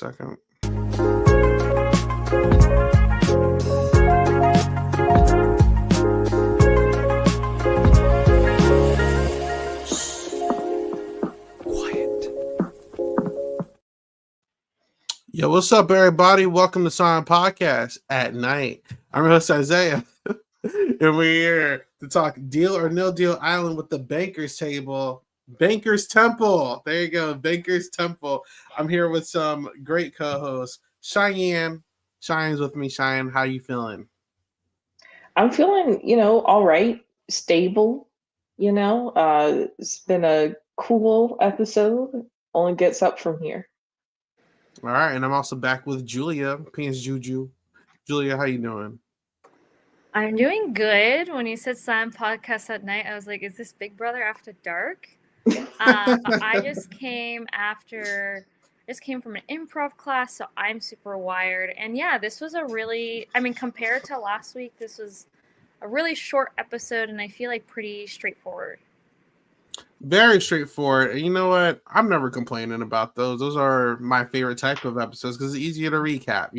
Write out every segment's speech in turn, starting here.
second. Yo, what's up, everybody? Welcome to Sign Podcast at Night. I'm your host, Isaiah, and we're here to talk Deal or No Deal Island with the Bankers Table. Bankers Temple. There you go, Bankers Temple. I'm here with some great co-hosts. Cheyenne. Cheyenne's with me. Cheyenne, how you feeling? I'm feeling, all right, stable, it's been a cool episode. Only gets up from here. All right, and I'm also back with Julia, Pants Juju. Julia, how you doing? I'm doing good. When you said Sign Podcast at Night, I was like, is this Big Brother After Dark? I just came from an improv class, so I'm super wired. And yeah, this was compared to last week, this was a really short episode, and I feel like pretty straightforward. Very straightforward. And you know what? I'm never complaining about those. Those are my favorite type of episodes because it's easier to recap,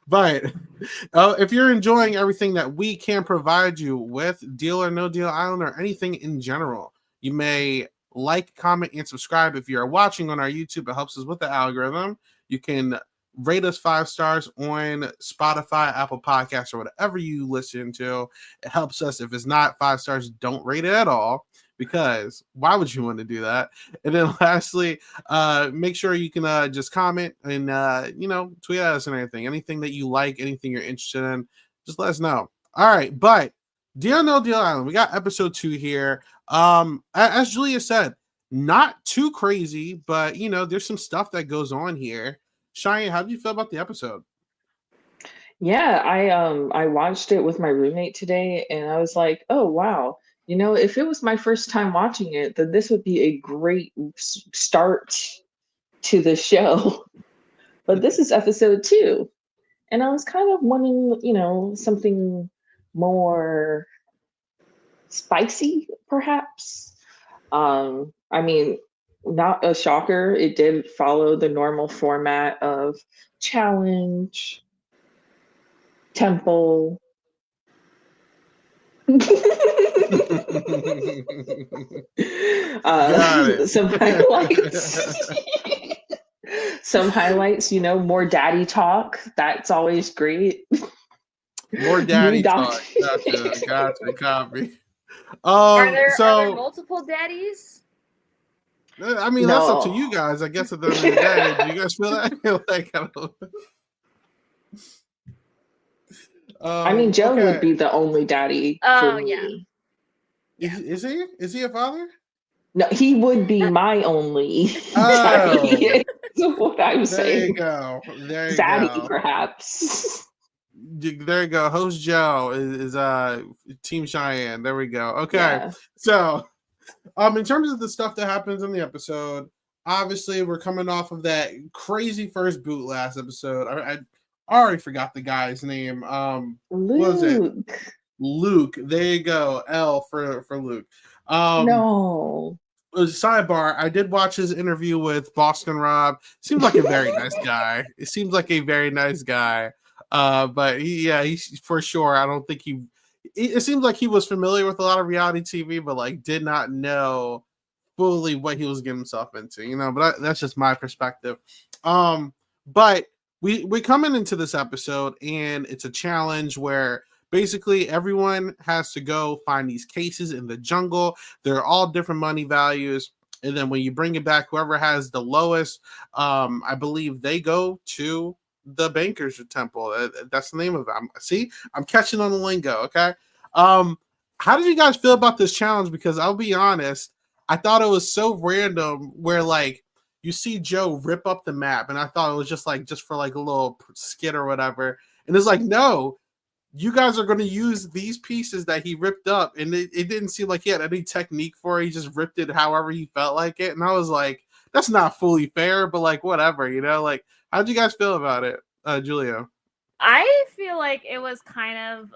But if you're enjoying everything that we can provide you with Deal or No Deal Island or anything in general, you may like, comment, and subscribe. If you're watching on our YouTube, it helps us with the algorithm. You can rate us 5 stars on Spotify, Apple Podcasts, or whatever you listen to. It helps us. If it's not 5 stars, don't rate it at all. Because why would you want to do that? And then lastly, make sure you can just comment and, tweet at us and anything that you like, anything you're interested in, just let us know. All right. But Deal No Deal Island, we got episode 2 here. As Julia said, not too crazy, but, there's some stuff that goes on here. Cheyenne, how did you feel about the episode? Yeah, I watched it with my roommate today, and I was like, oh, wow. If it was my first time watching it, then this would be a great start to the show. But this is episode 2. And I was kind of wanting, something more spicy, perhaps. Not a shocker. It did follow the normal format of challenge, temple. Some highlights. Some highlights, more daddy talk. That's always great. More daddy talk. Gotcha. Copy. Are there multiple daddies? I mean, that's up to you guys. I guess at the end of the day, do you guys feel that? Like, I don't know. Joe would be the only daddy. Oh, yeah. Is he? Is he a father? No, he would be my only daddy. That's what I'm saying. There you Zaddy, go. Perhaps. There you go. Host Joe is Team Cheyenne. There we go. Okay. Yeah. So, in terms of the stuff that happens in the episode, obviously we're coming off of that crazy first boot last episode. I already forgot the guy's name. Luke. What was it? Luke. There you go. L for Luke. No. Sidebar, I did watch his interview with Boston Rob. Seems like a very nice guy. It seems like a very nice guy. But he's for sure. I don't think it seems like he was familiar with a lot of reality TV, but like did not know fully what he was getting himself into, but that's just my perspective. But we're coming into this episode and it's a challenge where basically everyone has to go find these cases in the jungle. They're all different money values. And then when you bring it back, whoever has the lowest, I believe they go to the Bankers Temple. That's the name of it. See, I'm catching on the lingo. Okay. How did you guys feel about this challenge? Because I'll be honest, I thought it was so random where like you see Joe rip up the map, and I thought it was just for like a little skit or whatever. And it's like, no, you guys are going to use these pieces that he ripped up, and it didn't seem like he had any technique for it. He just ripped it however he felt like it. And I was like, that's not fully fair, but like whatever, like, how'd you guys feel about it, Julia? I feel like it was kind of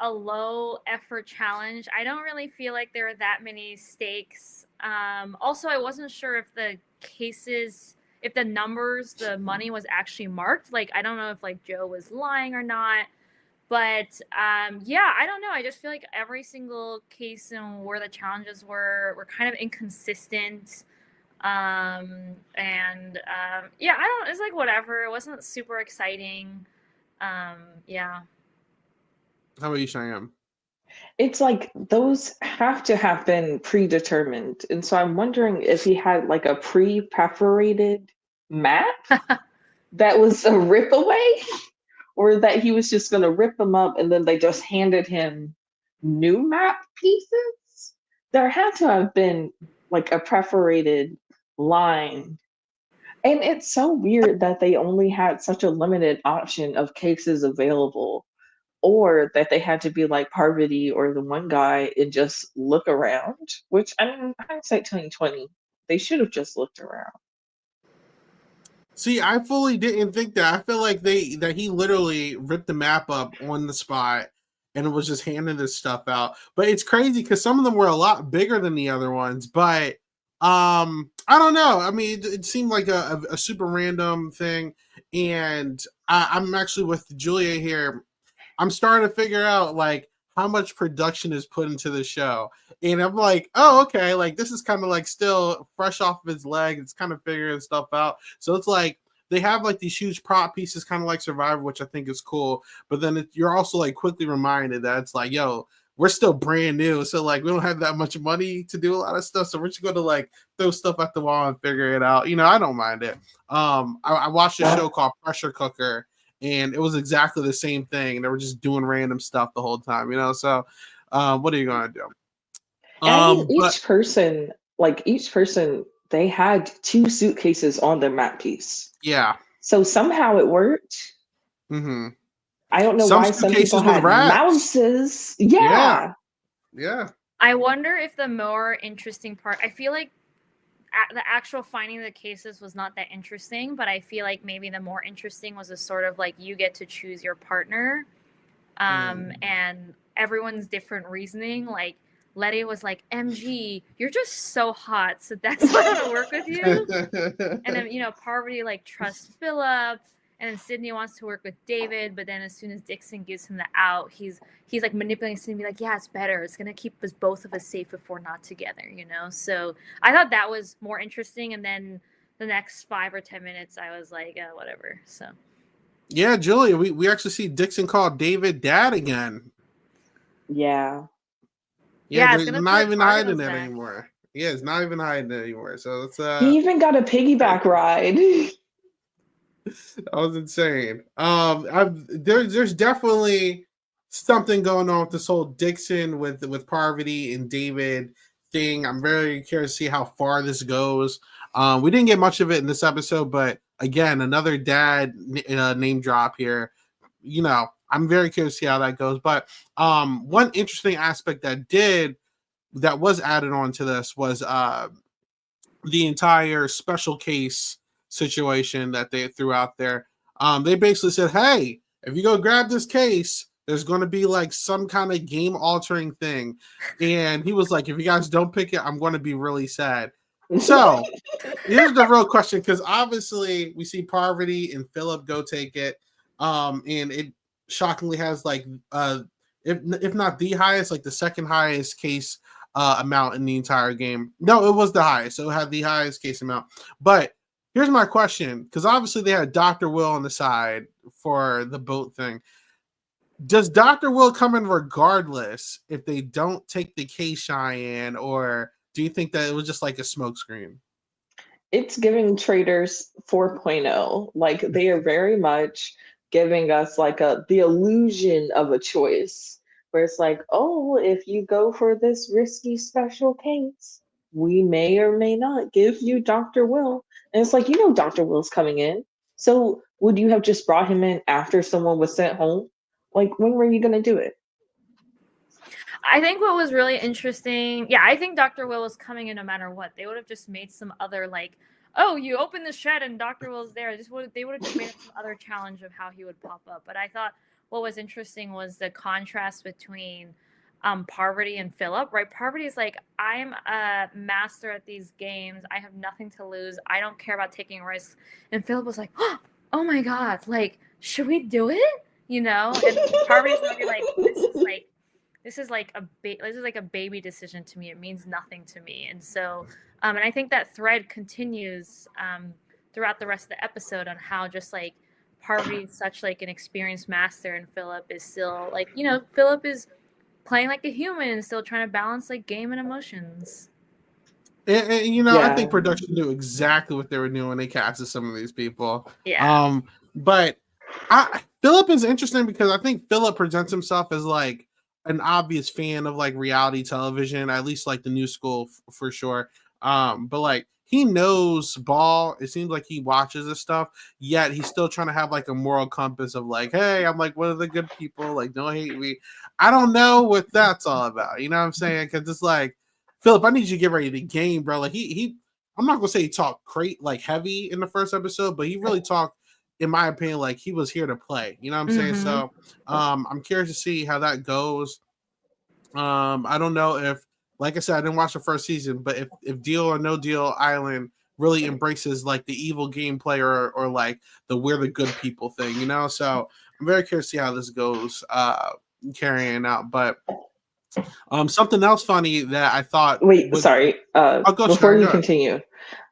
a low effort challenge. I don't really feel like there are that many stakes. Also, I wasn't sure if the cases if the numbers, the money was actually marked. Like, I don't know if like Joe was lying or not. But yeah, I don't know. I just feel like every single case and where the challenges were kind of inconsistent. Yeah, I don't. It's like whatever. It wasn't super exciting. Yeah. How about you, Cheyenne? It's like those have to have been predetermined. And so I'm wondering if he had like a pre-perforated map that was a rip away, or that he was just going to rip them up and then they just handed him new map pieces. There had to have been like a perforated line. And it's so weird that they only had such a limited option of cases available, or that they had to be like Parvati or the one guy and just look around, which, I mean, hindsight 2020, they should have just looked around. See, I fully didn't think that. I feel like he literally ripped the map up on the spot and was just handing this stuff out. But it's crazy because some of them were a lot bigger than the other ones. But I don't know. I mean, it seemed like a super random thing. And I'm actually with Julia here. I'm starting to figure out like how much production is put into the show. And I'm like, oh, okay, like this is kind of like still fresh off of his leg. It's kind of figuring stuff out. So it's like they have like these huge prop pieces, kind of like Survivor, which I think is cool. But then you're also like quickly reminded that it's like, yo, we're still brand new. So like we don't have that much money to do a lot of stuff. So we're just going to like throw stuff at the wall and figure it out. You know, I don't mind it. I watched a show called Pressure Cooker, and it was exactly the same thing. They were just doing random stuff the whole time, you know? So what are you going to do? And I mean, each person, they had 2 suitcases on their map piece. Yeah. So somehow it worked. Mm-hmm. I don't know why some people had mouses. Yeah. Yeah. I wonder if the more interesting part, I feel like the actual finding the cases was not that interesting, but I feel like maybe the more interesting was a sort of like you get to choose your partner, and everyone's different reasoning. Like Letty was like, MG, you're just so hot, so that's why I want to work with you. And then, you know, Parvati like trusts Philip, and then Sydney wants to work with David, but then as soon as Dixon gives him the out, he's like manipulating Sydney, like, yeah, it's better. It's gonna keep us both of us safe if we're not together, you know. So I thought that was more interesting, and then the next 5 or 10 minutes, I was like, whatever. So yeah, Julia, we actually see Dixon call David dad again. Yeah. Yeah, it's not even hiding it anymore. Yeah, it's not even hiding it anymore. So it's he even got a piggyback ride. That was insane. There's definitely something going on with this whole Dixon with Parvati and David thing. I'm very curious to see how far this goes. We didn't get much of it in this episode, but again, another dad name drop here. You know, I'm very curious to see how that goes. But one interesting aspect that was added on to this was the entire special case situation that they threw out there. They basically said, hey, if you go grab this case, there's going to be like some kind of game altering thing. And he was like, if you guys don't pick it, I'm going to be really sad. So here's the real question, because obviously we see Parvati and Philip go take it. And it shockingly has like, if not the highest, like the second highest case amount in the entire game. No, it was the highest. So it had the highest case amount. But here's my question, because obviously they had Dr. Will on the side for the boat thing. Does Dr. Will come in regardless if they don't take the case, Cheyenne, or do you think that it was just like a smokescreen? It's giving Traders 4.0. Like, they are very much giving us like the illusion of a choice, where it's like, oh, if you go for this risky special case, we may or may not give you Dr. Will. And it's like, you know, Dr. Will's coming in. So would you have just brought him in after someone was sent home? Like, when were you going to do it? I think what was really interesting, I think Dr. Will was coming in no matter what. They would have just made some other, like, oh, you open the shed and Dr. Will's there. They would have just made up some other challenge of how he would pop up. But I thought what was interesting was the contrast between Parvati and Philip, right? Parvati is like, I'm a master at these games. I have nothing to lose. I don't care about taking risks. And Philip was like, oh my God, like, should we do it? You know? And Parvati's gonna be like, this is like a baby decision to me. It means nothing to me. And so, and I think that thread continues throughout the rest of the episode on how just like Parvati is such like an experienced master, and Philip is still like, you know, Philip is playing like a human and still trying to balance like game and emotions. And you know, I think production knew exactly what they were doing when they casted some of these people. Yeah. But Philip is interesting because I think Philip presents himself as like an obvious fan of like reality television, at least like the new school for sure. But like he knows ball. It seems like he watches this stuff, yet he's still trying to have like a moral compass of like, hey, I'm like one of the good people. Like, don't hate me. I don't know what that's all about. You know what I'm saying? Because it's like, Philip, I need you to get ready to game, bro. Like he I'm not gonna say he talked like heavy in the first episode, but he really talked, in my opinion, like he was here to play. You know what I'm saying? So I'm curious to see how that goes. I don't know if, like I said, I didn't watch the first season, but if Deal or No Deal Island really embraces like the evil gameplay or like the we're the good people thing, you know? So I'm very curious to see how this goes carrying out. But something else funny that I thought. Sorry. Before you continue,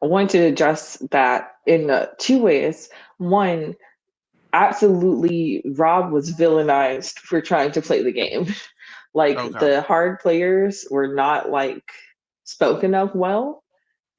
I want to address that in 2 ways. One, absolutely, Rob was villainized for trying to play the game. Like the hard players were not like spoken of well.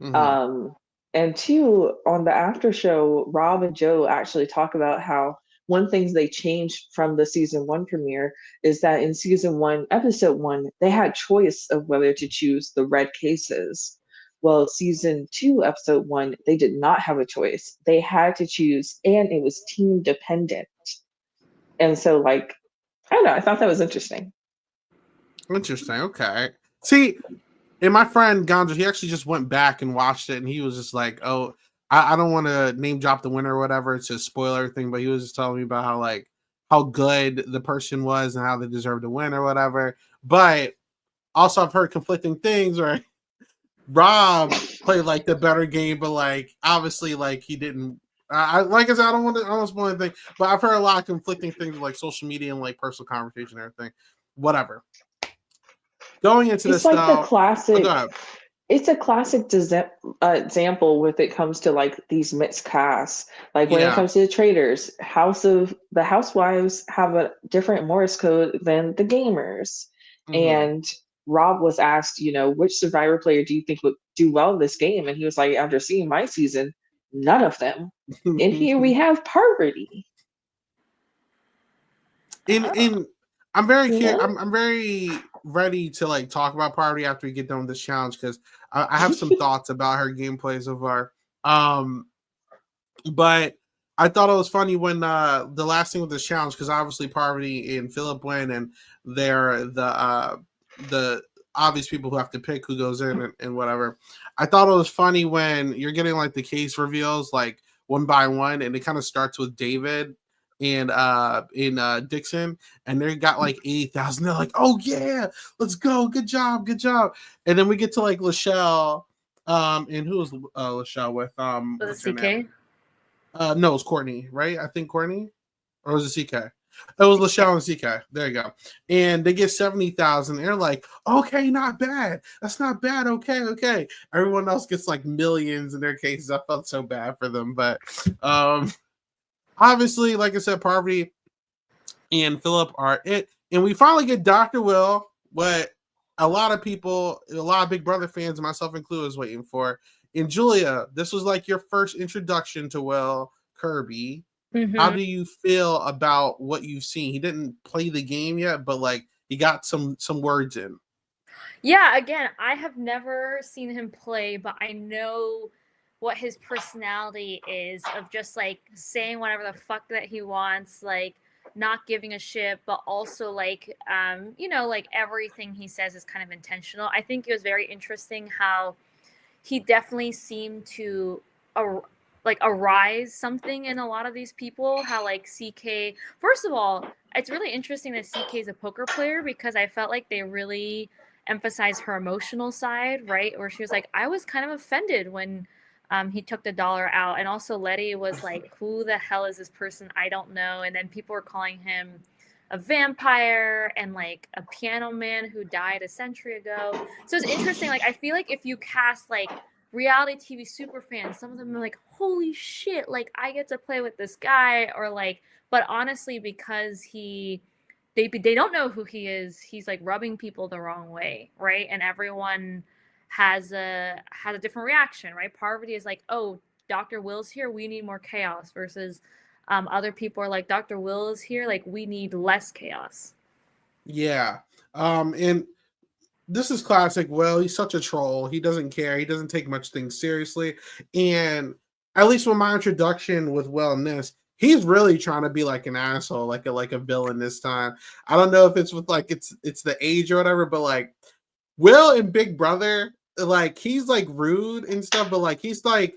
And 2, on the after show, Rob and Joe actually talk about how one thing they changed from the season 1 premiere is that in season 1, episode 1, they had choice of whether to choose the red cases. Well, season 2, episode 1, they did not have a choice. They had to choose, and it was team dependent. And so, like, I don't know, I thought that was interesting. Interesting. Okay. See, and my friend Gandra, he actually just went back and watched it, and he was just like, "Oh, I don't want to name drop the winner or whatever. It's a spoiler thing." But he was just telling me about how good the person was and how they deserved to win or whatever. But also, I've heard conflicting things where Rob played like the better game, but like obviously, like he didn't. Like I said, I don't spoil anything, but I've heard a lot of conflicting things with like social media and like personal conversation and everything. Whatever. Going into this, it's like the classic. It's a classic example when it comes to like these mixed casts. Like when it comes to the traders, the housewives have a different Morse code than the gamers. And Rob was asked, you know, which Survivor player do you think would do well in this game? And he was like, after seeing my season, none of them. And here we have Parvati. I'm very curious. I'm very ready to like talk about Parvati after we get done with this challenge because I have some thoughts about her gameplay so far. But I thought it was funny when the last thing with this challenge, because obviously Parvati and Philip win, and they're the obvious people who have to pick who goes in and whatever. I thought it was funny when you're getting like the case reveals like one by one, and it kind of starts with David and Dixon, and they got like 80,000. They're like, "Oh yeah, let's go! Good job!" And then we get to like Lachelle, and who was Lachelle with? Was it CK? No, it was Courtney, right? I think Courtney, or was it CK? It was Lachelle and CK. There you go. And they get 70,000. They're like, "Okay, not bad. That's not bad. Okay." Everyone else gets like millions in their cases. I felt so bad for them, but obviously, like I said, Parvati and Philip are it. And we finally get Dr. Will, what a lot of people, a lot of Big Brother fans, myself included, is waiting for. And Julia, this was like your first introduction to Will Kirby. How do you feel about what you've seen? He didn't play the game yet, but like he got some words in. Yeah, again, I have never seen him play, but I know what his personality is of just like saying whatever the fuck that he wants, like not giving a shit, but also like you know, like everything he says is kind of intentional. I think it was very interesting how he definitely seemed to like arise something in a lot of these people. How like CK, first of all, it's really interesting that CK is a poker player because I felt like they really emphasized her emotional side, right? Where she was like, I was kind of offended when he took the dollar out. And also Letty was like, who the hell is this person? I don't know. And then people were calling him a vampire and like a piano man who died a century ago. So it's interesting. Like, I feel like if you cast like reality TV super fans, some of them are like, holy shit, like I get to play with this guy, or like, but honestly, because they don't know who he is, he's like rubbing people the wrong way, right? And everyone has a different reaction, right? Parvati is like, oh, Dr. Will's here, we need more chaos, versus other people are like, Dr. Will is here, like we need less chaos. Yeah. And this is classic Will. He's such a troll. He doesn't care. He doesn't take much things seriously. And at least with my introduction with Will in this, he's really trying to be like an asshole, like a villain this time. I don't know if it's with like it's the age or whatever, but like Will and Big Brother, like he's like rude and stuff, but like he's like,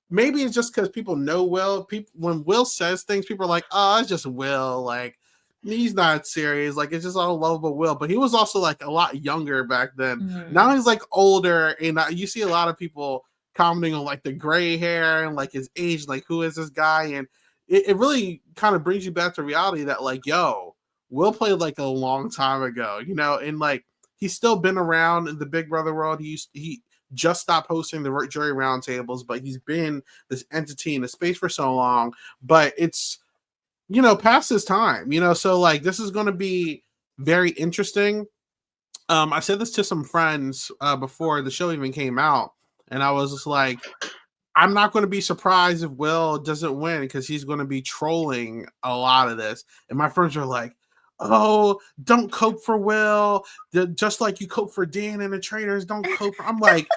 maybe it's just because people know Will. People, when Will says things, people are like, oh, it's just Will. Like he's not serious. Like it's just all lovable Will. But he was also like a lot younger back then. Mhm. Now he's like older, and you see a lot of people commenting on like the gray hair and like his age. Like who is this guy? And it really kind of brings you back to reality that like, yo, Will played like a long time ago, you know, and like he's still been around in the Big Brother world. He just stopped hosting the jury roundtables, but he's been this entity in the space for so long. But it's, you know, past his time, you know, so like this is going to be very interesting. I said this to some friends before the show even came out, and I was just like, I'm not going to be surprised if Will doesn't win because he's going to be trolling a lot of this. And my friends are like, oh, don't cope for Will. Just like you cope for Dan and the Traitors, don't cope for. I'm like,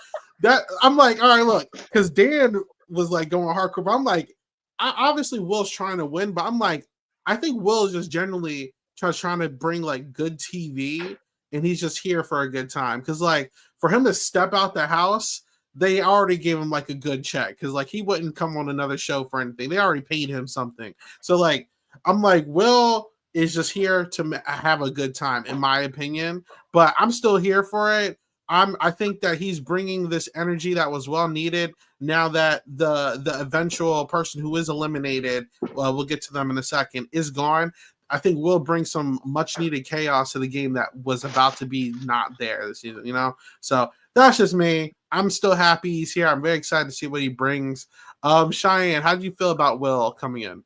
all right, look, because Dan was like going hardcore. But I'm like, obviously Will's trying to win, but I'm like, I think Will is just generally trying to bring like good TV, and he's just here for a good time. Because like for him to step out the house, they already gave him like a good check because like he wouldn't come on another show for anything. They already paid him something. So like I'm like, Will is just here to have a good time, in my opinion. But I'm still here for it. I think that he's bringing this energy that was well needed. Now that the eventual person who is eliminated, well, we'll get to them in a second, is gone. I think Will bring some much needed chaos to the game that was about to be not there this season, you know? So that's just me. I'm still happy he's here. I'm very excited to see what he brings. Cheyenne, how do you feel about Will coming in?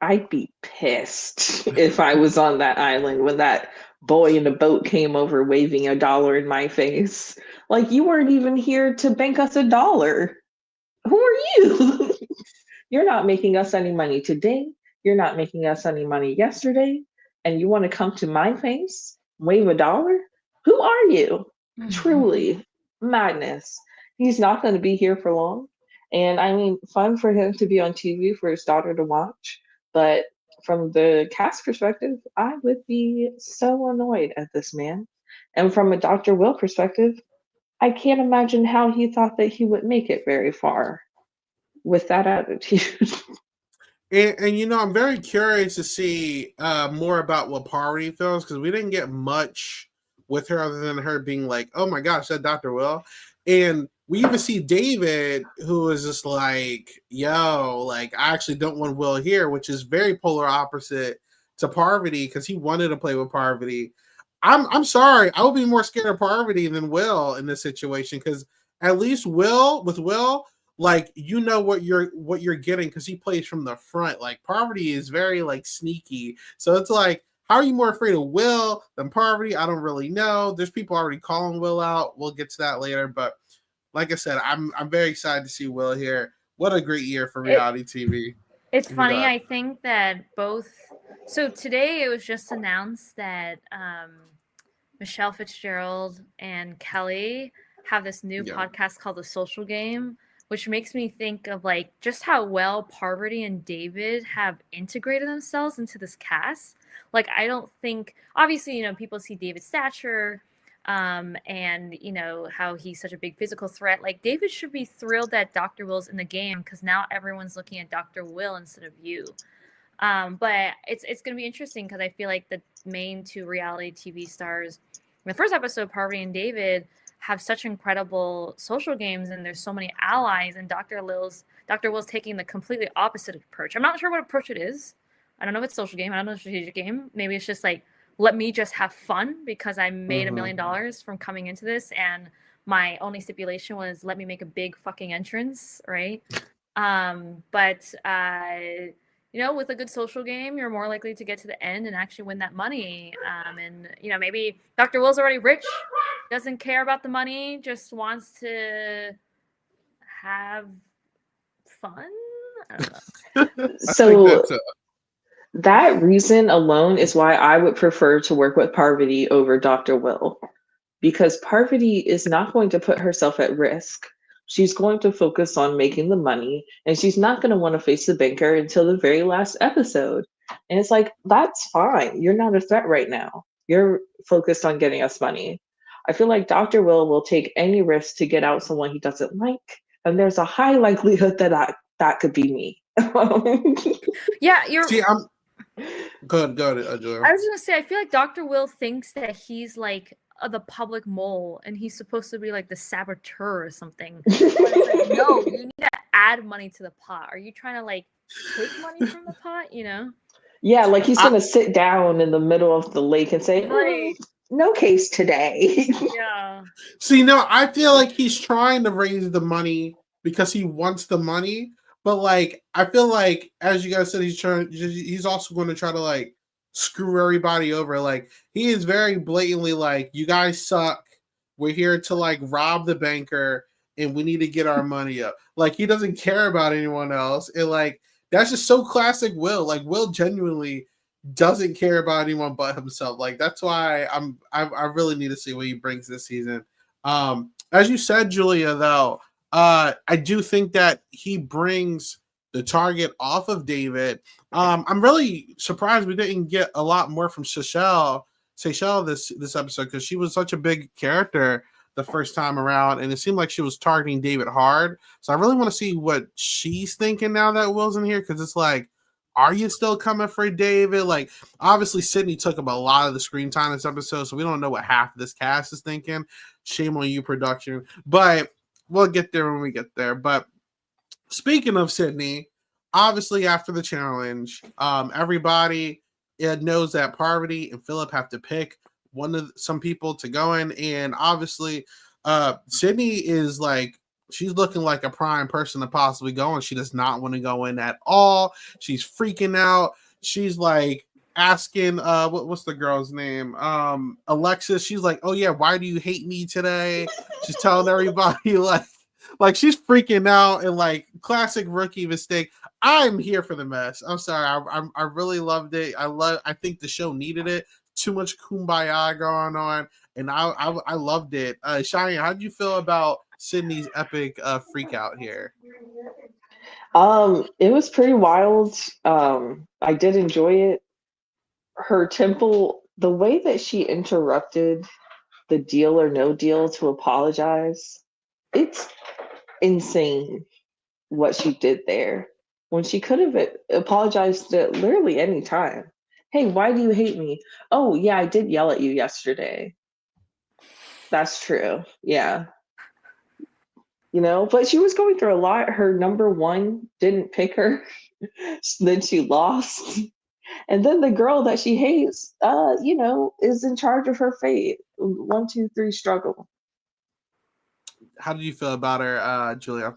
I'd be pissed if I was on that island when that boy in the boat came over waving $1 in my face. Like, you weren't even here to bank us $1. Who are you? You're not making us any money today. You're not making us any money yesterday. And you want to come to my face, wave $1? Who are you? Truly, madness. He's not going to be here for long. And I mean, fun for him to be on TV for his daughter to watch. But from the cast perspective, I would be so annoyed at this man. And from a Dr. Will perspective, I can't imagine how he thought that he would make it very far with that attitude. And you know, I'm very curious to see more about what Parvati feels, because we didn't get much with her other than her being like, oh my gosh, that Dr. Will. And we even see David, who is just like, yo, like, I actually don't want Will here, which is very polar opposite to Parvati, because he wanted to play with Parvati. I'm sorry, I would be more scared of Parvati than Will in this situation, because at least Will, like, you know what you're getting, because he plays from the front. Like Parvati is very like sneaky, so it's like, how are you more afraid of Will than Parvati? I don't really know. There's people already calling Will out. We'll get to that later, but like I said, I'm very excited to see Will here. What a great year for reality TV. It's funny. I think that both. So today it was just announced that Michelle Fitzgerald and Kelly have this new podcast called The Social Game, which makes me think of like just how well Parvati and David have integrated themselves into this cast. Like, I don't think, obviously, you know, people see David's stature and, you know, how he's such a big physical threat. Like, David should be thrilled that Dr. Will's in the game, because now everyone's looking at Dr. Will instead of you. But it's gonna be interesting because I feel like the main two reality TV stars in the first episode, Parvati and David, have such incredible social games, and there's so many allies. And Dr. Will's taking the completely opposite approach. I'm not sure what approach it is. I don't know if it's social game. I don't know if it's strategic game. Maybe it's just like, let me just have fun because I made $1 million from coming into this, and my only stipulation was let me make a big fucking entrance, right? But you know, with a good social game, you're more likely to get to the end and actually win that money. And you know, maybe Dr. Will's already rich, doesn't care about the money, just wants to have fun. I don't know. So that reason alone is why I would prefer to work with Parvati over Dr. Will, because Parvati is not going to put herself at risk. She's going to focus on making the money, and she's not going to want to face the banker until the very last episode. And it's like, that's fine. You're not a threat right now. You're focused on getting us money. I feel like Dr. Will take any risk to get out someone he doesn't like, and there's a high likelihood that that could be me. Yeah, you're. See, I'm. Go ahead, Julia. I was gonna say, I feel like Dr. Will thinks that he's like the public mole, and he's supposed to be like the saboteur or something. But it's like, no, you need to add money to the pot. Are you trying to like take money from the pot? You know? Yeah, like he's gonna sit down in the middle of the lake and say, Right. "No case today." Yeah. See, no, I feel like he's trying to raise the money because he wants the money. But like, I feel like, as you guys said, he's also going to try to like screw everybody over. Like, he is very blatantly like, you guys suck. We're here to like rob the banker, and we need to get our money up. Like, he doesn't care about anyone else. And like, that's just so classic Will. Like, Will genuinely doesn't care about anyone but himself. Like, that's why I really need to see what he brings this season. As you said, Julia, though, I do think that he brings the target off of David. I'm really surprised we didn't get a lot more from Seychelle this episode, because she was such a big character the first time around, and it seemed like she was targeting David hard. So I really want to see what she's thinking now that Will's in here, because it's like, are you still coming for David? Like, obviously, Sydney took up a lot of the screen time this episode, so we don't know what half of this cast is thinking. Shame on you, production. But we'll get there when we get there. But speaking of Sydney, obviously after the challenge, everybody knows that Parvati and Philip have to pick some people to go in, and obviously Sydney is like, she's looking like a prime person to possibly go, and she does not want to go in at all. She's freaking out. She's like asking what's the girl's name, Alexis. She's like, oh yeah, why do you hate me today? She's telling everybody like she's freaking out, and like, classic rookie mistake. I'm here for the mess. I'm sorry, I really loved it. I think the show needed it. Too much kumbaya going on, and I loved it. Cheyenne, how did you feel about Sydney's epic freak out here? It was pretty wild. I did enjoy it. Her temple, the way that she interrupted the Deal or No Deal to apologize, it's insane what she did there, when she could have apologized at literally any time. Hey, why do you hate me? Oh yeah, I did yell at you yesterday. That's true. Yeah. You know, but she was going through a lot. Her number one didn't pick her. Then she lost. And then the girl that she hates, you know, is in charge of her fate. 1, 2, 3 struggle. How did you feel about her, Julia?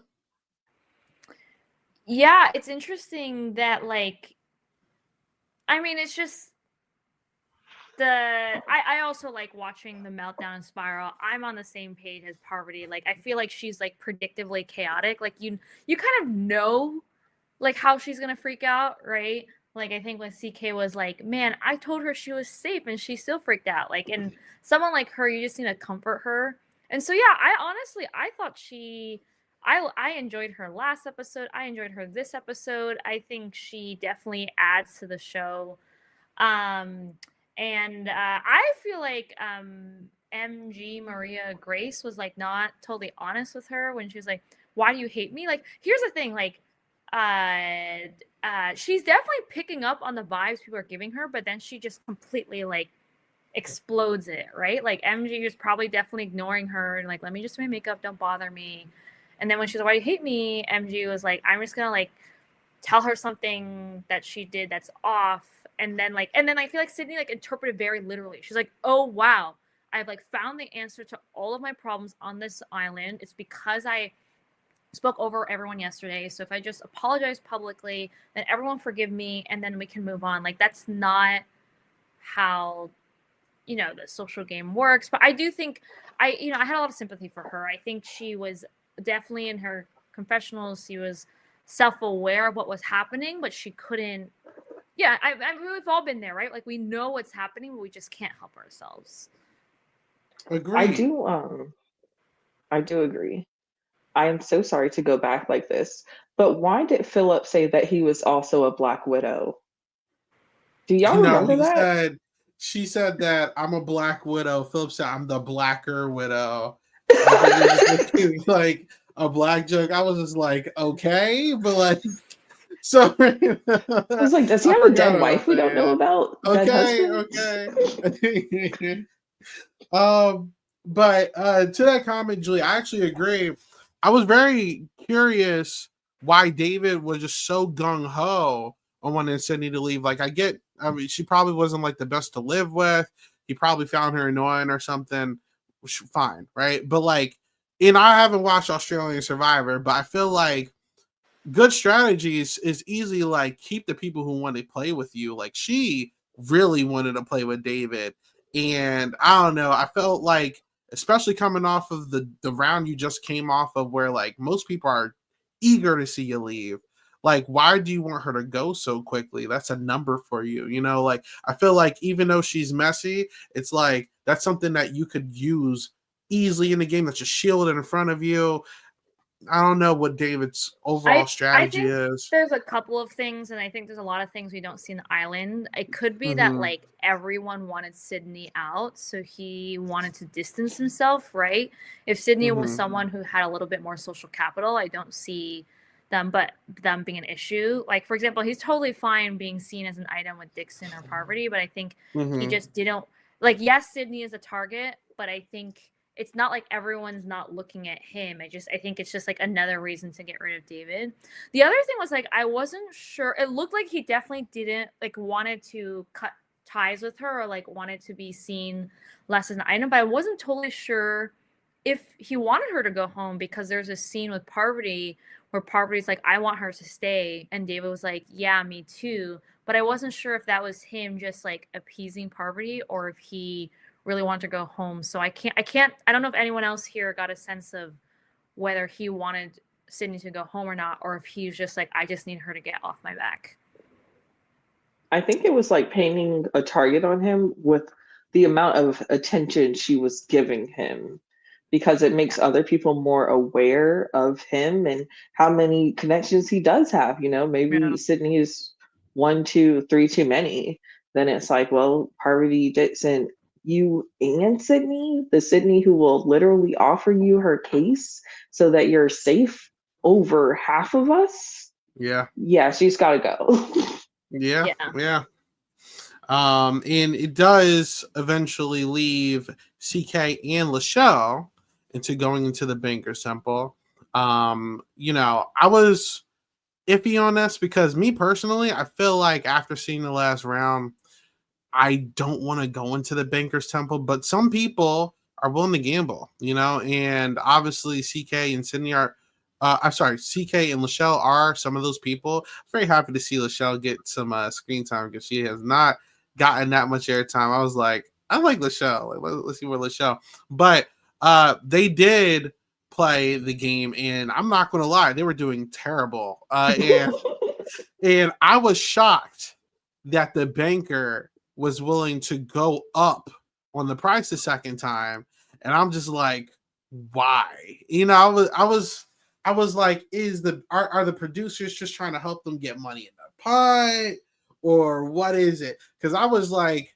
Yeah, it's interesting that, like, I mean, it's just I also like watching the meltdown and spiral. I'm on the same page as Parvati. Like, I feel like she's like predictably chaotic. Like, you kind of know like how she's gonna freak out, right? Like, I think when CK was like, man, I told her she was safe and she still freaked out. Like, and someone like her, you just need to comfort her. And so yeah, I thought I enjoyed her last episode. I enjoyed her this episode. I think she definitely adds to the show. And I feel like MG Maria Grace was like not totally honest with her when she was like, why do you hate me? Like, here's the thing, like, she's definitely picking up on the vibes people are giving her, but then she just completely like explodes it, right? Like MG is probably definitely ignoring her and like, let me just do my makeup, don't bother me. And then when she's like, why do you hate me? MG was like, I'm just gonna like tell her something that she did that's off. And then I feel like Sydney like interpreted very literally. She's like, oh wow, I've like found the answer to all of my problems on this island. It's because I spoke over everyone yesterday. So if I just apologize publicly, then everyone forgive me and then we can move on. Like that's not how the social game works. But I do think I had a lot of sympathy for her. I think she was definitely in her confessionals, she was self-aware of what was happening, but she couldn't. Yeah, I mean, we've all been there, right? Like we know what's happening, but we just can't help ourselves. Agree. I do agree. I am so sorry to go back like this, but why did Philip say that he was also a Black Widow? Do y'all remember that? She said that I'm a Black Widow. Philip said I'm the Blacker Widow. It was like a black joke. I was just like, okay, but like, so I was like, does he have a dead wife we don't know about? Okay. But to that comment, Julie, I actually agree. I was very curious why David was just so gung ho on wanting Sydney to leave. Like, I mean, she probably wasn't like the best to live with. He probably found her annoying or something. Fine, right? But like, and I haven't watched Australian Survivor, but I feel like good strategies is easy. Like, keep the people who want to play with you. Like, she really wanted to play with David, and I don't know. I felt like, especially coming off of the round you just came off of, where like most people are eager to see you leave. Like, why do you want her to go so quickly? That's a number for you, like, I feel like even though she's messy, it's like that's something that you could use easily in the game. That's just shielded in front of you. I don't know what David's overall strategy is. There's a couple of things, and I think there's a lot of things we don't see in the island. It could be that like everyone wanted Sydney out, so he wanted to distance himself, right? If Sydney was someone who had a little bit more social capital, I don't see them being an issue. Like, for example, he's totally fine being seen as an item with Dixon or Parvati, but I think he just didn't like. Yes, Sydney is a target, but I think it's not like everyone's not looking at him. I think it's just like another reason to get rid of David. The other thing was like, I wasn't sure. It looked like he definitely didn't like wanted to cut ties with her or like wanted to be seen less as an item, but I wasn't totally sure if he wanted her to go home, because there's a scene with Parvati where Parvati's like, I want her to stay. And David was like, yeah, me too. But I wasn't sure if that was him just like appeasing Parvati or if he really wanted to go home. So I don't know if anyone else here got a sense of whether he wanted Sydney to go home or not, or if he's just like, I just need her to get off my back. I think it was like painting a target on him with the amount of attention she was giving him, because it makes other people more aware of him and how many connections he does have. Maybe Sydney is 1, 2, 3 too many. Then it's like, well, Parvati, Dixon, you and Sydney, the Sydney who will literally offer you her case so that you're safe over half of us. Yeah, she's got to go. Yeah. And it does eventually leave CK and Lachelle into going into the Bankers Temple. I was iffy on this because me personally, I feel like after seeing the last round, I don't want to go into the Bankers Temple, but some people are willing to gamble, and obviously CK and Sydney are, CK and Lachelle are some of those people. I'm very happy to see Lachelle get some screen time because she has not gotten that much airtime. I was like, I like Lachelle. Like, let's see where Lachelle. But they did play the game, and I'm not going to lie, they were doing terrible. And I was shocked that the banker was willing to go up on the price the second time, and I'm just like, why? I was like, are the producers just trying to help them get money in the pot, or what is it? Because I was like,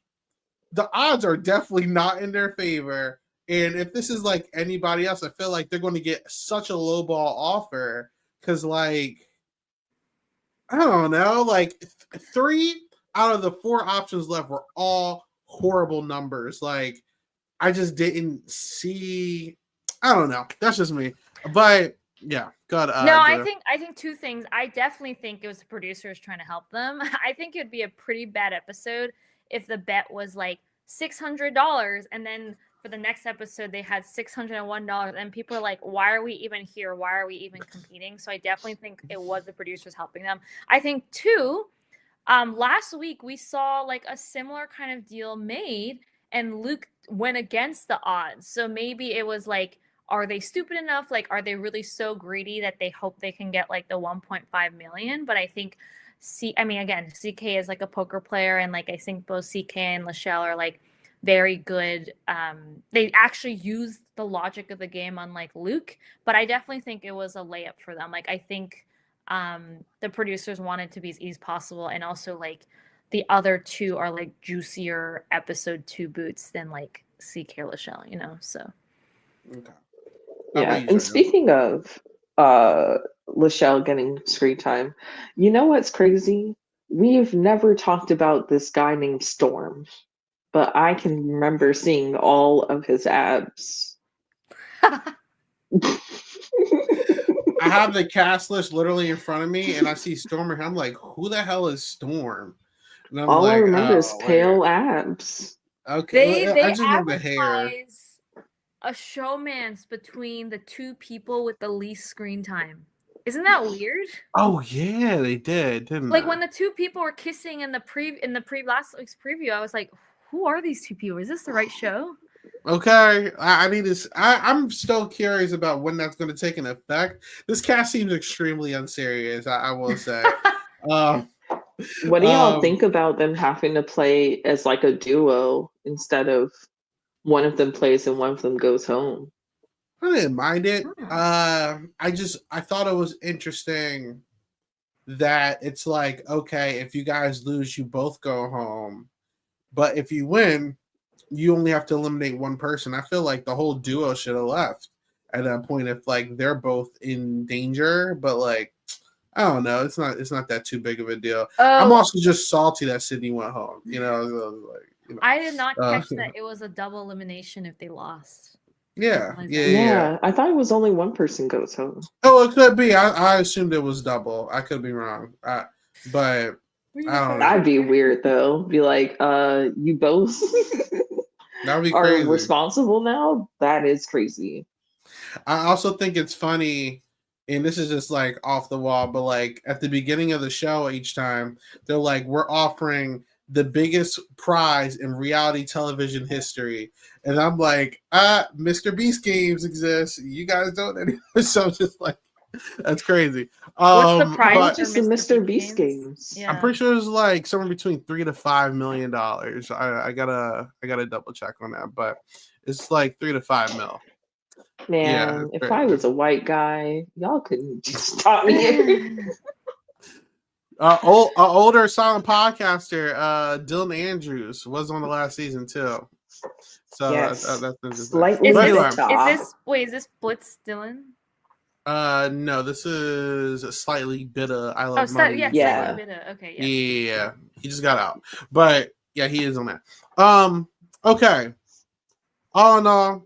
the odds are definitely not in their favor, and if this is like anybody else, I feel like they're going to get such a low ball offer because like I don't know. Like 3 out of the 4 options left were all horrible numbers. Like I just didn't see. I don't know. That's just me. But yeah, God. No, I think 2 things. I definitely think it was the producers trying to help them. I think it'd be a pretty bad episode if the bet was like $600 and then for the next episode they had $601 and people are like, why are we even here? Why are we even competing? So I definitely think it was the producers helping them. I think 2, last week we saw like a similar kind of deal made and Luke went against the odds. So maybe it was like, are they stupid enough? Like, are they really so greedy that they hope they can get like the 1.5 million? But I think again, CK is like a poker player, and like I think both CK and Lachelle are like very good. They actually use the logic of the game, unlike Luke. But I definitely think it was a layup for them. Like I think the producers wanted to be as easy as possible, and also like the other 2 are like juicier episode 2 boots than like CK or Lachelle, you know. So Okay. Yeah, and speaking of Lachelle getting screen time, you know what's crazy? We've never talked about this guy named Storm, but I can remember seeing all of his abs. I have the cast list literally in front of me, and I see Stormer. I'm like, who the hell is Storm? And I'm all like, I remember is pale abs. Okay, they I just remember the hair. A showmance between the 2 people with the least screen time. Isn't that weird? Oh yeah, they did, didn't like they? when the 2 people were kissing in the last week's preview, I was like, who are these 2 people? Is this the right show? Okay, I need to. I'm still curious about when that's going to take an effect. This cast seems extremely unserious. I will say. What do y'all think about them having to play as like a duo instead of one of them plays and one of them goes home? I didn't mind it. I thought it was interesting that it's like, okay, if you guys lose, you both go home. But if you win, you only have to eliminate one person. I feel like the whole duo should have left at that point if like they're both in danger. But like, I don't know. It's not that too big of a deal. I'm also just salty that Sydney went home. You know, like, you know. I did not catch that it was a double elimination if they lost. Yeah. I thought it was only one person goes home. Oh, it could be. I assumed it was double. I could be wrong. But I don't know. That'd be weird though. Be like, you both that would be crazy. Are responsible now? That is crazy. I also think it's funny, and this is just like off the wall, but like at the beginning of the show each time, they're like, we're offering the biggest prize in reality television history. And I'm like, Mr. Beast games exist. You guys don't anymore. So I'm just like, that's crazy. What's the prize? Just the Mr. Beast games. Yeah. I'm pretty sure it's like somewhere between $3 to $5 million. I gotta double check on that, but it's like $3 to $5 mil. Man, if I was a white guy, y'all couldn't just stop me. Older silent podcaster, Dylan Andrews was on the last season too. So yes. that's slightly is this Blitz Dylan? No, this is Slightly Bitter. I love money. Slightly Bitter. Okay, yeah. He just got out, but yeah, he is on that. Okay. All in all,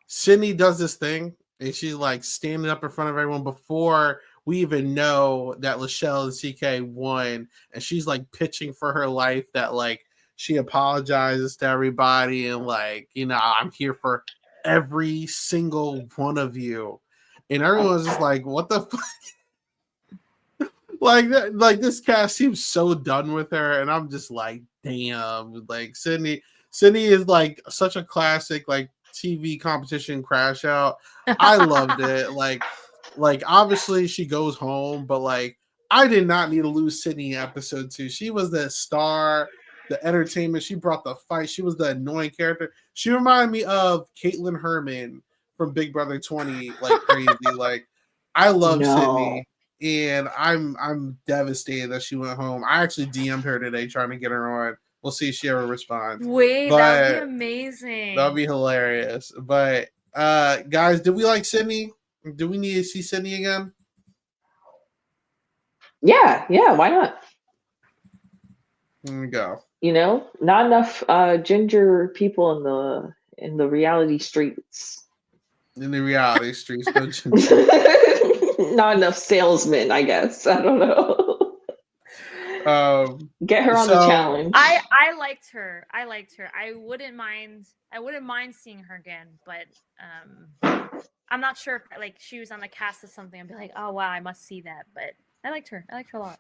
Sydney does this thing, and she's like standing up in front of everyone before we even know that Lachelle and CK won, and she's like pitching for her life that like she apologizes to everybody and like, you know, I'm here for every single one of you. And everyone's just like, what the fuck? like this cast seems so done with her, and I'm just like, damn, like Sydney is like such a classic like TV competition crash out. I loved it. Like obviously she goes home, but like I did not need to lose Sydney in episode 2. She was the star, the entertainment. She brought the fight. She was the annoying character. She reminded me of Caitlin Herman from Big Brother 20, like crazy. Like I love Sydney, and I'm devastated that she went home. I actually DM'd her today trying to get her on. We'll see if she ever responds. Wait, that would be amazing. That would be hilarious. But guys, did we like Sydney? Do we need to see Sydney again? Yeah, why not? There we go. You know, not enough ginger people in the reality streets. In the reality streets, no ginger. Not enough salesmen, I guess. I don't know. Get her on the challenge. I liked her. I wouldn't mind seeing her again, but I'm not sure if like she was on the cast of something. I'd be like, oh wow, I must see that. But I liked her. I liked her a lot.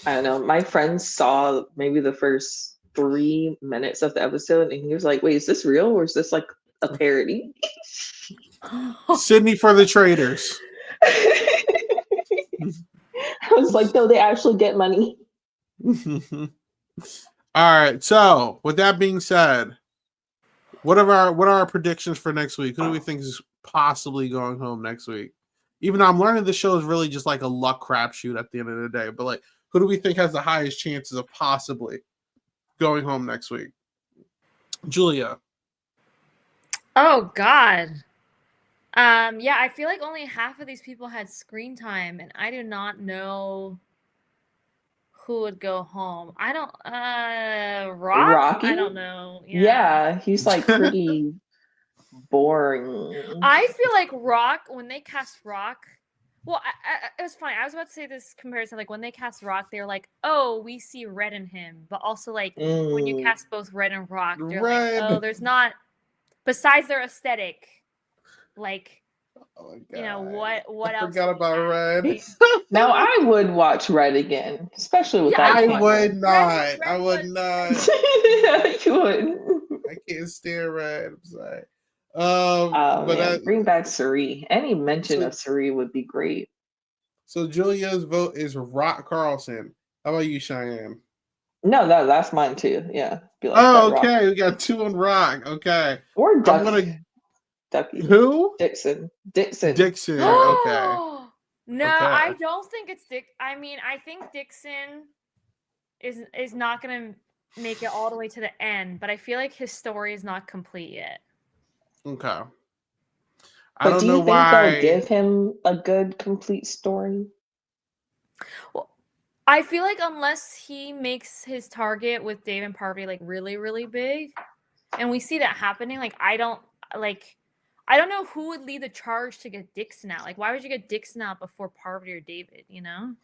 I don't know. My friend saw maybe the first 3 minutes of the episode, and he was like, "Wait, is this real or is this like a parody?" Sydney for the traders. I was like, "No, they actually get money." All right. So, with that being said, what are our predictions for next week? Who do we think is possibly going home next week? Even though I'm learning the show is really just like a luck crapshoot at the end of the day, but like, who do we think has the highest chances of possibly going home next week? Julia. Oh God. Yeah, I feel like only half of these people had screen time, and I do not know who would go home. I don't Rocky? I don't know. Yeah, he's like pretty boring. I feel like Rock, when they cast Rock, well, it was funny. I was about to say this comparison. Like when they cast Rock, they're like, "Oh, we see red in him," but also like when you cast both Red and Rock, they're like, "Oh, there's not." Besides their aesthetic, like, you know what else? Forgot about Red. Now I would watch Red again, especially with that. I would not. I would not. You would. I can't stand Red. I'm sorry. Bring back Suri. Any mention of Suri would be great. So Julia's vote is Rock Carlson. How about you, Cheyenne? No, that's mine too. Yeah. Be like okay. Rock. We got 2 on Rock. Okay. Or Ducky. Ducky. Who? Dixon. Okay. No, okay. I don't think it's Dick. I mean, I think Dixon is not going to make it all the way to the end, but I feel like his story is not complete yet. Okay. But do you think they'll give him a good, complete story? Well, I feel like unless he makes his target with Dave and Parvati like really, really big, and we see that happening, like I don't know who would lead the charge to get Dixon out. Like, why would you get Dixon out before Parvati or David, you know?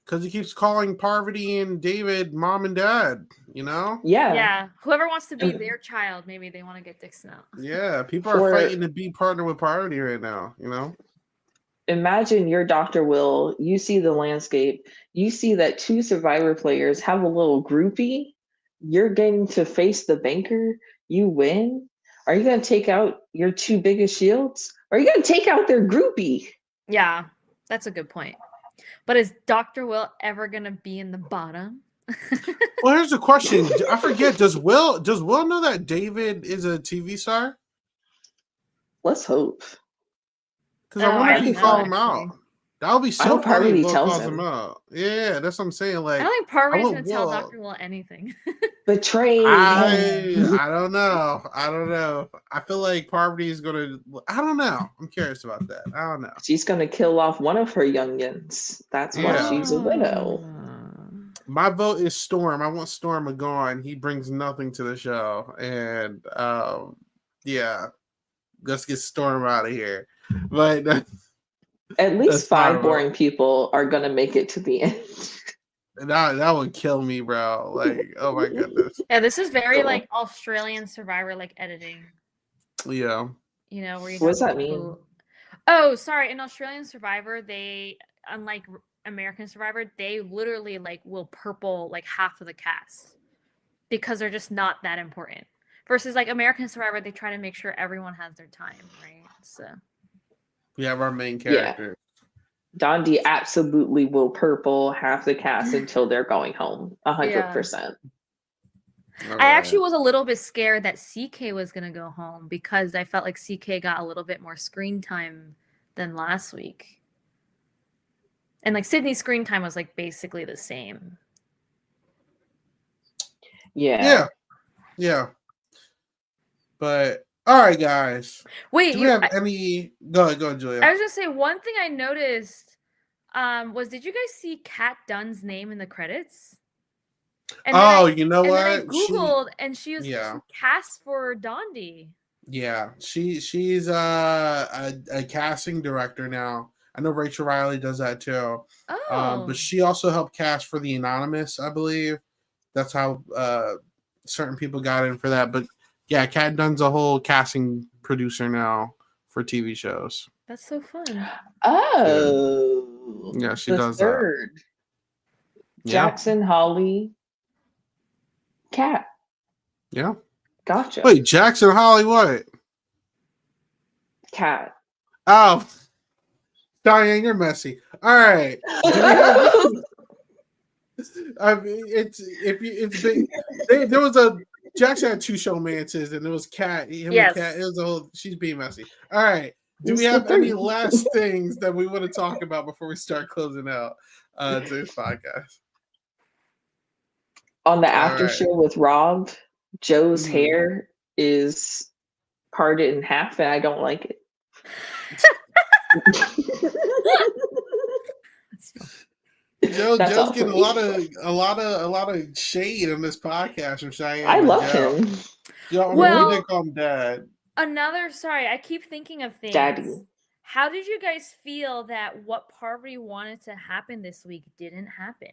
Because he keeps calling Parvati and David mom and dad, you know? Yeah. Whoever wants to be their child, maybe they want to get Dixon out. Yeah, people are fighting to be partnered with Parvati right now, you know? Imagine you're Dr. Will, you see the landscape, you see that 2 Survivor players have a little groupie, you're getting to face the banker, you win. Are you going to take out your 2 biggest shields? Or are you going to take out their groupie? Yeah, that's a good point. But is Dr. Will ever going to be in the bottom? Well, here's the question. I forget. Does Will know that David is a TV star? Let's hope. Because I wonder if he called him out. That would be so funny if Will calls him out. Yeah, that's what I'm saying. Like, I don't think Parvati's going to tell Dr. Will anything. Betrayed. I don't know. I feel like Parvati is going to... I don't know. I'm curious about that. I don't know. She's going to kill off one of her youngins. That's why she's a widow. My vote is Storm. I want Storm gone. He brings nothing to the show. And, yeah. Let's get Storm out of here. But... At least 5 boring people are going to make it to the end. That would kill me, bro. Like, oh my goodness. Yeah, this is very like Australian Survivor like editing. Yeah. You know, where you what does that mean? Oh, sorry. In Australian Survivor, they, unlike American Survivor, they literally like will purple like half of the cast because they're just not that important. Versus like American Survivor, they try to make sure everyone has their time, right? So we have our main character. Yeah. Dondi absolutely will purple half the cast until they're going home. 100%. I actually was a little bit scared that CK was going to go home because I felt like CK got a little bit more screen time than last week. And like Sydney's screen time was like basically the same. Yeah. But all right, guys. Wait, do we have any? Go ahead, Julia. I was gonna say one thing I noticed Did you guys see Kat Dunn's name in the credits? You know and what? then I Googled and she cast for Dondi. Yeah, she's a casting director now. I know Rachel Riley does that too. But she also helped cast for The Anonymous, I believe. That's how certain people got in for that. But yeah, Kat Dunn's a whole casting producer now for TV shows. That's so fun. Oh, yeah, she does third. That. Jackson, Holly, Kat. Yeah. Gotcha. Wait, Jackson, Holly, what? Kat. Oh, Diane, you're messy. All right. I mean, it's big. There was a Jackson had two showmances, and there was Kat. Yes. Kat. It was a whole. She's being messy. All right. Do we have any last things that we want to talk about before we start closing out today's podcast? On the after show with Rob, Joe's hair is parted in half, and I don't like it. Joe's getting a lot of shade on this podcast from Cheyenne. I love him. We did call him Dad. I keep thinking of things. Daddy. How did you guys feel that what Parvati wanted to happen this week didn't happen?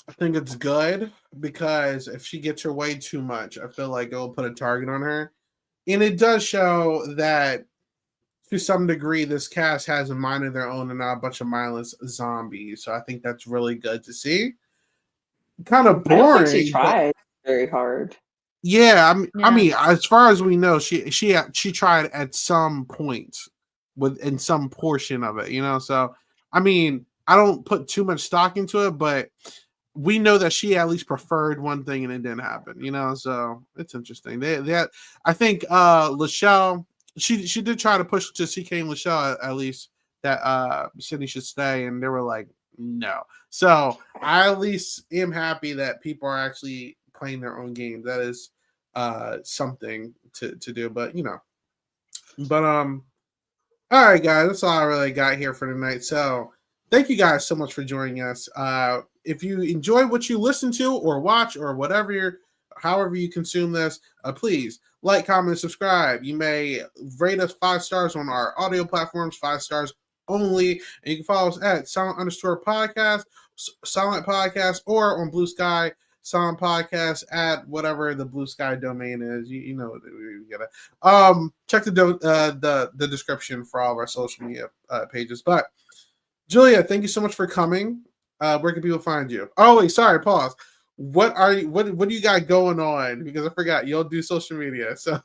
I think it's good because if she gets her way too much, I feel like it'll put a target on her. And it does show that to some degree, this cast has a mind of their own and not a bunch of mindless zombies. So I think that's really good to see. Kind of boring. I don't think she tried very hard. Yeah, I mean, as far as we know, she tried at some point in some portion of it, you know. So I mean, I don't put too much stock into it, but we know that she at least preferred one thing and it didn't happen, you know. So it's interesting. I think Lachelle. She did try to push to CK and Lachelle at least that Sydney should stay, and they were like, no. So I at least am happy that people are actually playing their own game. That is something to do, but you know. But all right, guys, that's all I really got here for tonight. So thank you guys so much for joining us. If you enjoy what you listen to or watch or whatever however you consume this, please like, comment, subscribe. You may rate us 5 stars on our audio platforms, 5 stars only. And you can follow us at silent_podcast, silent podcast, or on Blue Sky, silent podcast at whatever the Blue Sky domain is. You know what we gotta check the description for all of our social media pages. But Julia, thank you so much for coming. Where can people find you? Oh wait, sorry, pause. What do you got going on? Because I forgot you'll do social media. So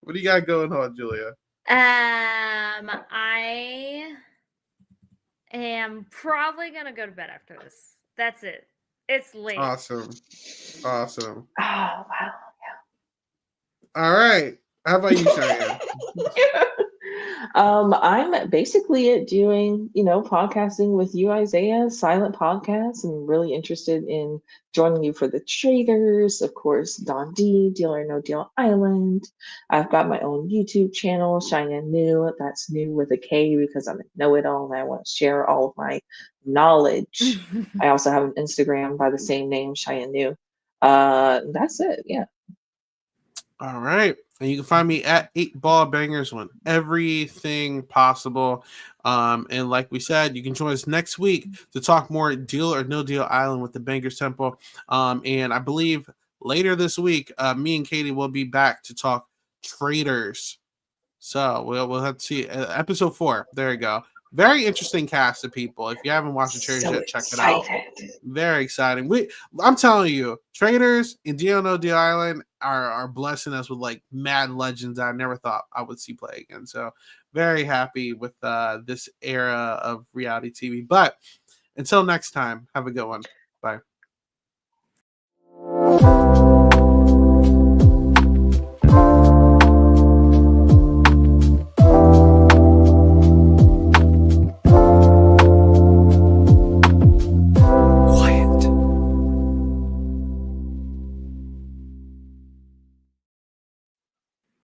what do you got going on, Julia? I am probably gonna go to bed after this. That's it. It's late. Awesome. Oh wow. Yeah. All right. How about you, Cheyenne? I'm basically doing, podcasting with you, Isaiah, silent podcasts. I'm really interested in joining you for the traders, of course, DONDI, Deal or No Deal Island. I've got my own YouTube channel, Cheyenne New. That's new with a K because I'm a know-it-all and I want to share all of my knowledge. I also have an Instagram by the same name, Cheyenne New. That's it. Yeah. All right. And you can find me at 8 Ball Bangers on everything possible. And like we said, you can join us next week to talk more Deal or No Deal Island with the Bangers Temple. And I believe later this week, me and Katie will be back to talk traders. So we'll have to see episode 4. There you go. Very interesting cast of people. If you haven't watched the Traders yet, check it out. Very exciting. I'm telling you, Traders and Deal or No Deal Island are blessing us with like mad legends I never thought I would see play again. So very happy with this era of reality TV. But until next time, have a good one. Bye.